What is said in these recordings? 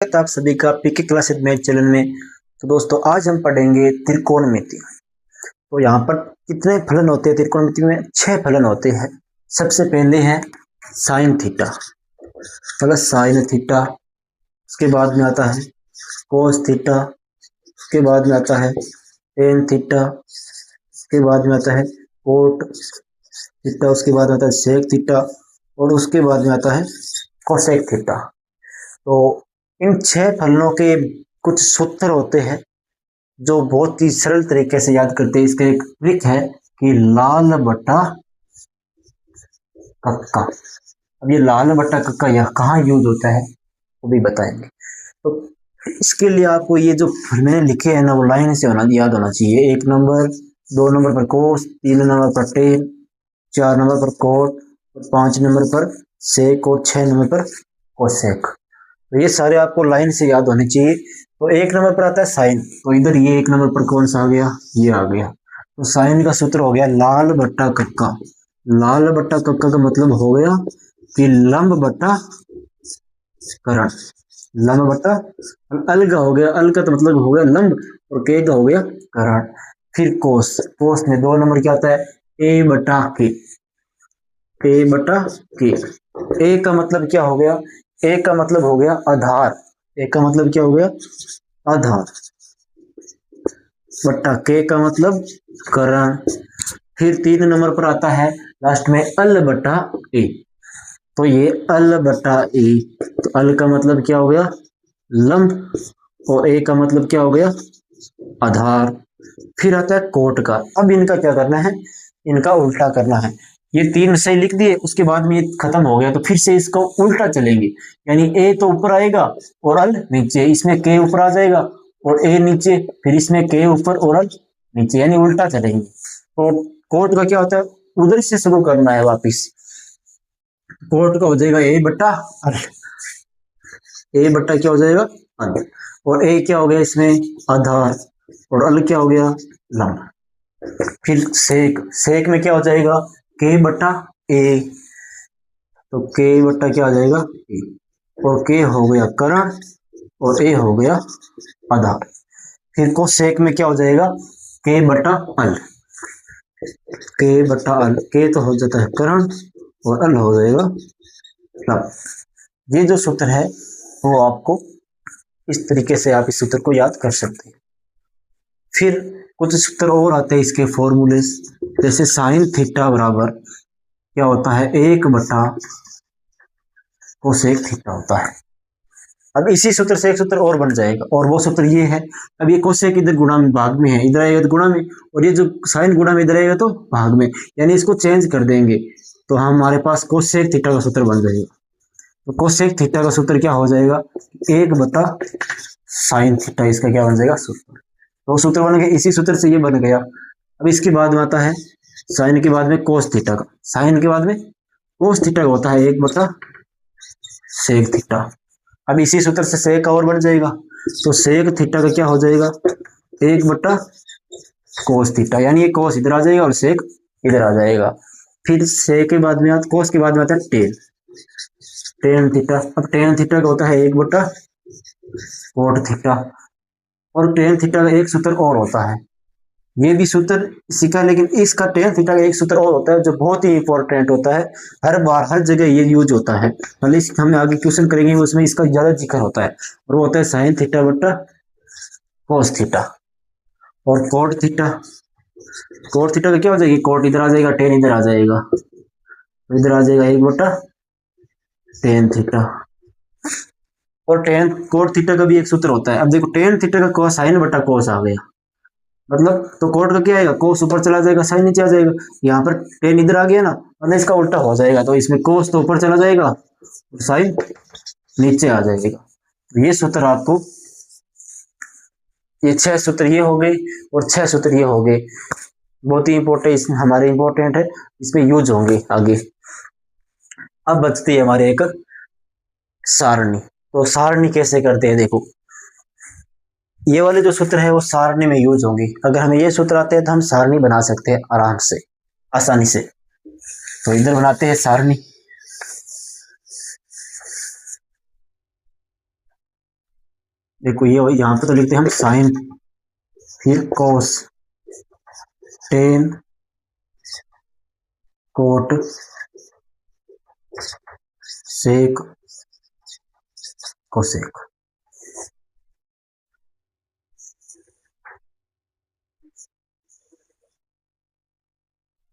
आप सभी का पीके क्लासेस मैथ चैनल में। तो दोस्तों आज हम पढ़ेंगे त्रिकोणमिति। तो यहाँ पर कितने फलन होते हैं त्रिकोणमिति में? 6 फलन होते हैं। सबसे पहले है साइन थीटा, मतलब साइन थीटा। उसके बाद में आता है कोस थीटा, उसके बाद में आता है टेन थीटा, उसके बाद में आता है कोट थीटा, उसके बाद में आता है सेक थीटा और उसके बाद में आता है कोसेक थीटा। तो इन 6 फलनों के कुछ सूत्र होते हैं जो बहुत ही सरल तरीके से याद करते हैं। इसका एक ट्रिक है कि लाल बटा कक्का। अब ये लाल बटा कक्का यह कहाँ यूज होता है वो भी बताएंगे। तो इसके लिए आपको ये जो मैंने लिखे हैं ना वो लाइन से याद होना चाहिए। 1 नंबर, 2 नंबर पर कोस, 3 नंबर पर टेन, 4 नंबर पर कोट, 5 नंबर पर सेक और 6 नंबर पर कोसेक। तो ये सारे आपको लाइन से याद होने चाहिए। तो 1 नंबर पर आता है साइन, तो इधर ये 1 नंबर पर कौन सा आ गया? ये आ गया। तो साइन का सूत्र हो गया लाल बट्टा कक्का। लाल बट्टा कक्का का मतलब हो गया कि लंब बट्टा करण। लंब बट्टा अल का हो गया, अल का तो मतलब हो गया लंब और के का हो गया करण। फिर कोस, कोस में 2 नंबर क्या आता है? ए बटा के। ए बटा के। ए का मतलब क्या हो गया? ए का मतलब हो गया आधार। ए का मतलब क्या हो गया? आधार। बट्टा के का मतलब करण। फिर 3 नंबर पर आता है लास्ट में अल बटा ए। तो ये अल बटा ए, तो अल का मतलब क्या हो गया? लंब और ए का मतलब क्या हो गया? आधार। फिर आता है कोट का। अब इनका क्या करना है? इनका उल्टा करना है। ये 3 सही लिख दिए, उसके बाद में ये खत्म हो गया तो फिर से इसको उल्टा चलेंगे। यानी ए तो ऊपर आएगा और अल नीचे, इसमें के ऊपर आ जाएगा और ए नीचे, फिर इसमें के ऊपर और अल नीचे, यानी उल्टा चलेंगे। तो कोट का क्या होता है? उधर से शुरू करना है वापिस। कोट का हो जाएगा ए बटा अल। ए बट्टा क्या हो जाएगा? अल। और ए क्या हो गया इसमें? आधार। और अल क्या हो गया? लंब। फिर सेक, सेक में क्या हो जाएगा? के बटा ए। तो के बट्टा क्या आ जाएगा? ए। और के हो गया करण और ए हो गया आधार। फिर को सेक में क्या हो जाएगा? के बटा अल। के बटा अल, के तो हो जाता है करण और अल हो जाएगा लंब। ये जो सूत्र है वो आपको इस तरीके से आप इस सूत्र को याद कर सकते हैं। फिर कुछ सूत्र और आते हैं इसके फॉर्मूले, जैसे साइन थीटा बराबर क्या होता है? 1 बटा कोसेक थीटा होता है। अब इसी सूत्र से एक सूत्र और बन जाएगा और वो सूत्र ये है। अब ये कोसेक इधर गुणा में भाग में है, इधर आएगा तो गुणा में, और ये जो साइन गुणा में इधर आएगा तो भाग में, यानी इसको चेंज कर देंगे तो हमारे पास कोसेक थीटा का सूत्र बन जाएगा। तो कोसेक थीटा का सूत्र क्या हो जाएगा? 1 बटा साइन थीटा, इसका क्या बन जाएगा? सूत्र। तो सूत्र बन गया, इसी सूत्र से ये बन गया। अब इसके बाद में आता है साइन के बाद में कोस थीटा का। साइन के बाद में कोस थीटा होता है 1 बटा सेक थीटा। अब इसी सूत्र से सेक और बन जाएगा, तो सेक थीटा का क्या हो जाएगा? 1 बटा कोस थीटा, यानी ये कोस इधर आ जाएगा और सेक इधर आ जाएगा। फिर सेक के बाद में कोस के बाद में आता है टेन, टेन थीटा। अब टेन थीटा का होता है 1 बटा कोट थीटा। और टेन थीटा का एक सूत्र और होता है, ये भी सूत्र इसी का, लेकिन इसका टेन थीटा का एक सूत्र और होता है जो बहुत ही इंपॉर्टेंट होता है। हर बार हर जगह ये यूज होता है, मतलब हम आगे क्वेश्चन करेंगे उसमें इसका ज्यादा जिक्र होता है, और वो होता है साइन थीटा बटा कोस थीटा। और कोट थीटा, कोट थीटा का क्या हो जाएगी? कोट इधर आ जाएगा, टेन इधर आ जाएगा, इधर आ जाएगा 1 बटा टेन थीटा। और टेन कोट थीटा का भी एक सूत्र होता है। अब देखो टेन थीटा का कोस साइन बटा कोस आ गया, मतलब तो कोट का क्या आएगा? कोस ऊपर चला जाएगा, साइन नीचे आ जाएगा। यहाँ पर टेन इधर आ गया ना, मतलब इसका उल्टा हो जाएगा, तो इसमें कोस तो ऊपर चला जाएगा और साइन नीचे आ जाएगा। तो ये सूत्र आपको, ये 6 सूत्र ये हो गए और 6 सूत्र ये हो गए, बहुत ही इंपॉर्टेंट हमारे इंपॉर्टेंट है, इसमें यूज होंगे आगे। अब बचती है हमारे एक सारणी। तो सारणी कैसे करते हैं? देखो ये वाले जो सूत्र है वो सारणी में यूज होंगे। अगर हमें ये सूत्र आते हैं तो हम सारणी बना सकते हैं आराम से, आसानी से। तो इधर बनाते हैं सारणी। देखो ये यहाँ पे तो लिखते हैं हम साइन, फिर cos, tan, cot, sec, cosec.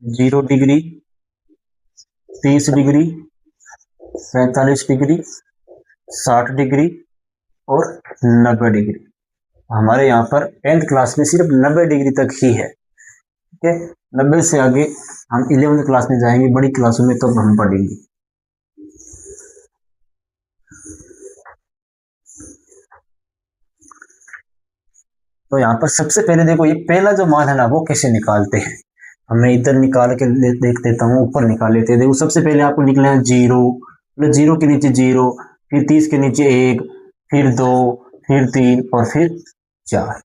0 degree, 30 degree, 45 degree, 60 degree और 90 डिग्री। हमारे यहाँ पर 10th क्लास में सिर्फ 90 डिग्री तक ही है, ठीक है। 90 से आगे हम 11th क्लास में जाएंगे, बड़ी क्लासों में तो हम पढ़ेंगे। तो यहाँ पर सबसे पहले देखो, ये पहला जो मान है ना, वो कैसे निकालते हैं। हमें इधर निकाल के देख देता हूँ, ऊपर निकाल लेते हैं। देखो सबसे पहले आपको निकलना है 0, मतलब 0 के नीचे 0, फिर 30 के नीचे 1, फिर 2, फिर 3 और फिर 4,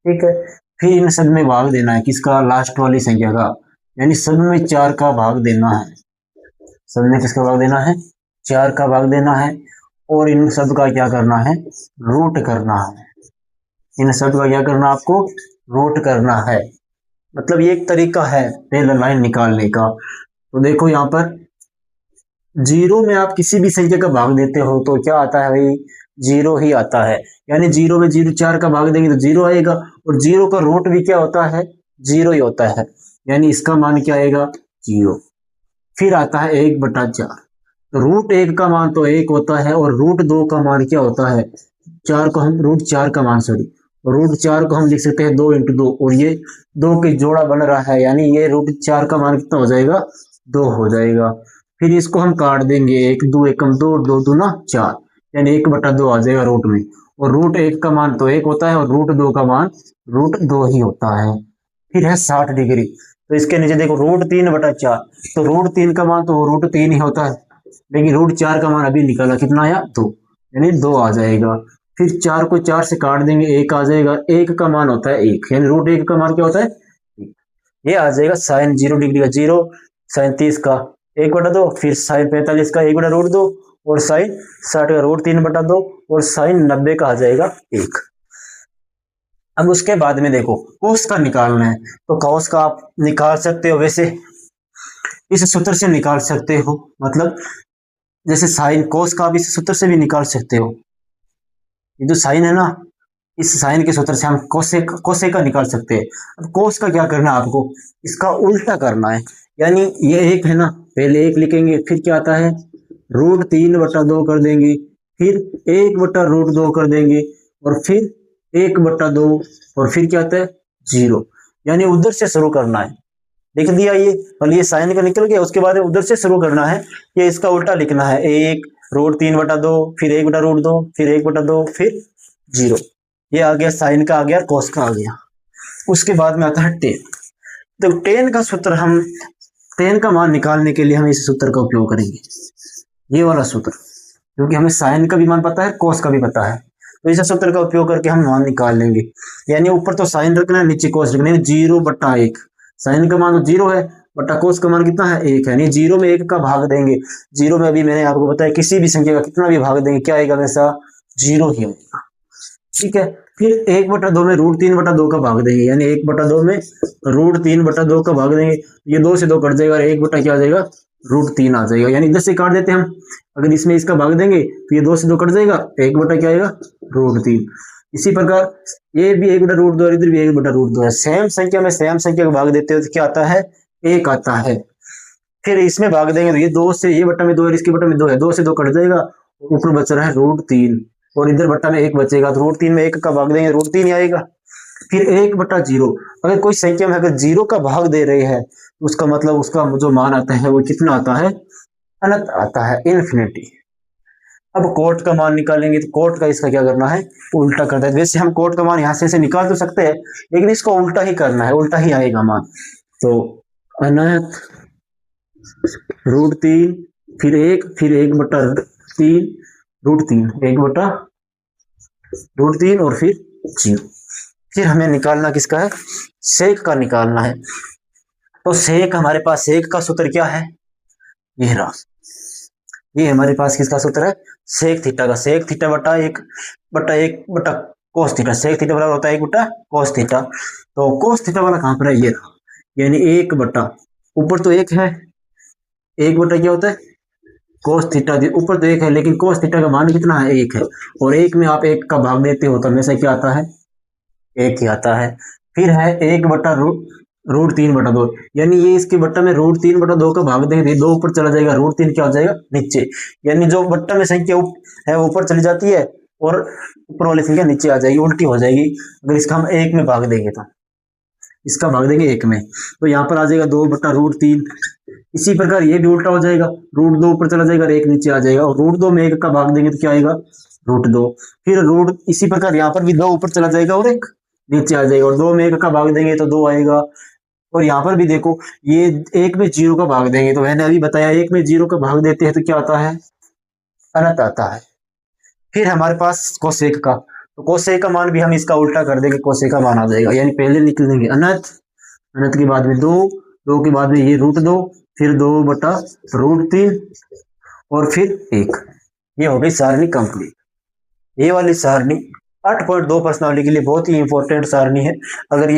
ठीक है। फिर इन सब में भाग देना है, किसका, लास्ट वाली संख्या का, यानी सब में 4 का भाग देना है। सब में किसका भाग देना है, 4 का भाग देना है। और इन सब का क्या करना है, रूट करना है। इन सब का क्या करना, आपको रूट करना है। मतलब ये एक तरीका है टेलर लाइन निकालने का। तो देखो यहाँ पर 0 में आप किसी भी संख्या का भाग देते हो तो क्या आता है भाई, 0 ही आता है। यानी 0 में 0 4 का भाग देंगे तो 0 आएगा, और 0 का रूट भी क्या होता है, 0 ही होता है। यानी इसका मान क्या आएगा, 0। फिर आता है 1/4। तो रूट 1 का मान तो 1 होता है, और रूट 2 का मान क्या होता है, 4 को हम रूट 4 का मान, सॉरी, रूट 4 को हम लिख सकते हैं 2 × 2, और ये 2 की जोड़ा बन रहा है, यानी ये रूट 4 का मान कितना हो जाएगा, 2 हो जाएगा। फिर इसको हम काट देंगे, 1 2 एकम 2, 2 दूना 4, यानी 1/2 आ जाएगा रूट में। और रूट 1 का मान तो 1 होता है, और रूट 2 का मान रूट 2 ही होता है। फिर है 60 डिग्री। तो इसके नीचे देखो रूट 3/4, तो रूट 3 का मान तो रूट 3 ही होता है, लेकिन रूट 4 का मान अभी निकाला, कितना आया, 2, यानी 2 आ जाएगा। फिर 4 को 4 से काट देंगे, 1 आ जाएगा। 1 का मान होता है 1, यानी रूट 1 का मान क्या होता है, 1। ये आ जाएगा साइन 0 डिग्री का 0, साइन 30 का 1/2, फिर साइन 45 का 1/√2, और साइन 60 का रूट 3/2, और साइन 90 का आ जाएगा 1। अब उसके बाद में देखो कोस का निकालना है, तो कोस का आप निकाल सकते हो, वैसे इस सूत्र से निकाल सकते हो, मतलब जैसे साइन कोस का आप इस सूत्र से भी निकाल सकते हो। ये जो साइन है ना, इस साइन के सूत्र से हम कोसे का निकाल सकते हैं। अब कोस का क्या करना है आपको, इसका उल्टा करना है। यानी ये 1 है ना, पहले 1 लिखेंगे, फिर क्या आता है, रूट 3/2 कर देंगे, फिर 1/√2 कर देंगे, और फिर 1/2, और फिर क्या आता है, 0। यानी उधर से शुरू करना है, लिख दिया ये, और ये साइन का निकल गया। उसके बाद उधर से शुरू करना है, ये इसका उल्टा लिखना है, 1 रूट 3/2, फिर 1/√2, फिर 1/2, फिर 0। ये आ गया साइन का, आ गया कोस का आ गया। उसके बाद में आता है टेन। तो टेन का सूत्र, हम टेन का मान निकालने के लिए हम इस सूत्र का उपयोग करेंगे, ये वाला सूत्र, क्योंकि हमें साइन का भी मान पता है, कोस का भी पता है। तो इस सूत्र का उपयोग करके हम मान निकाल लेंगे। यानी ऊपर तो साइन रखना है, नीचे कोस रखना है। 0/1, साइन का मान तो 0 है, बटा कोस का मान कितना है, 1 है। यानी 0 में 1 का भाग देंगे, 0 में अभी मैंने आपको बताया किसी भी संख्या का कितना भी भाग देंगे, क्या आएगा, हमेशा 0 ही आएगा, ठीक है। फिर 1/2 में रूट 3/2 का भाग देंगे, यानी 1/2 में रूट 3/2 का भाग देंगे। ये 2 से 2 कट जाएगा, 1 बटा क्या आ जाएगा, रूट 3 आ जाएगा। यानी इधर से काट देते हैं हम, अगर इसमें इसका भाग देंगे तो ये 2 से 2 कट जाएगा, 1 बटा क्या आएगा, रूट 3। इसी प्रकार ये भी 1/√2 और इधर भी 1/√2 है। सेम संख्या में सेम संख्या का भाग देते हो तो क्या आता है, 1 आता है। फिर इसमें भाग देंगे तो ये 2 से, ये बटा में 2 है, इसके बटा में 2 है, 2 से 2 कट जाएगा, ऊपर बच रहा है रूट 3, और इधर बट्टा में 1 बचेगा, तो रूट 3 में 1 का भाग देंगे, रूट 3 ही आएगा। फिर 1/0, अगर कोई संख्या में अगर 0 का भाग दे रहे हैं तो उसका मतलब उसका जो मान आता है वो कितना आता है, अनंत आता है, इन्फिनिटी। अब कोट का मान निकालेंगे, तो कोट का इसका क्या करना है, उल्टा करना है। वैसे हम कोट का मान यहाँ से निकाल तो सकते हैं, लेकिन इसको उल्टा ही करना है, उल्टा ही आएगा मान। तो अनंत रूट 3, फिर 1, फिर 1/3, रूट 3, 1/√3, और फिर 0। फिर हमें निकालना किसका है, सेक का निकालना है। तो सेक, हमारे पास सेक का सूत्र क्या है, ये रहा, ये हमारे पास किसका सूत्र है, सेक थीटा का। सेक थीटा बटा एक बटा कोस थीटा। सेक थीटा बराबर होता है 1 बटा कोस थीटा। तो कोस थीटा वाला कहां पर है, ये रहा, यानी 1 बटा, ऊपर तो 1 है, 1 बटा क्या होता है कोस थीटा। ऊपर तो 1 है, लेकिन कोस थीटा का मान कितना है, 1 है, और 1 में आप 1 का भाग देते हो तो हमेशा क्या आता है, 1 ही आता है। फिर है 1 बटा रूट 3/2, यानी ये इसके बट्टा में √3/2 का भाग देंगे, 2 ऊपर चला जाएगा, √3 क्या हो जाएगा नीचे, यानी जो बट्टा में संख्या है ऊपर चली जाती है और ऊपर वाली संख्या नीचे आ जाएगी, उल्टी हो जाएगी। अगर इसका हम 1 में भाग देंगे तो इसका भाग देंगे 1 में, तो यहाँ पर आ जाएगा 2 बटा √3। इसी प्रकार ये भी उल्टा हो जाएगा, √2 ऊपर चला जाएगा और 1 नीचे आ जाएगा, और √2 में 1 का भाग देंगे तो क्या आएगा, √2। फिर इसी प्रकार यहाँ पर भी 2 ऊपर चला जाएगा और 1 नीचे आ जाएगा, और 2 में 1 का भाग देंगे तो 2 आएगा। और यहाँ पर भी देखो, ये 1 में 0 का भाग देंगे, तो मैंने अभी बताया 1 में 0 का भाग देते हैं तो क्या आता है, अनंत आता है। फिर हमारे पास कोसेक का, तो कोसेक का मान भी हम इसका उल्टा कर देंगे, कोसेक का मान आ जाएगा, यानी पहले निकल देंगे अनंत, अनंत के बाद में 2, 2 के बाद में ये √2, फिर 2 बटा √3 और फिर 1। ये हो गई सारणी कंप्लीट। ये वाली सारणी 8.2 प्रश्नावली के लिए बहुत ही इंपॉर्टेंट सारणी है। अगर ये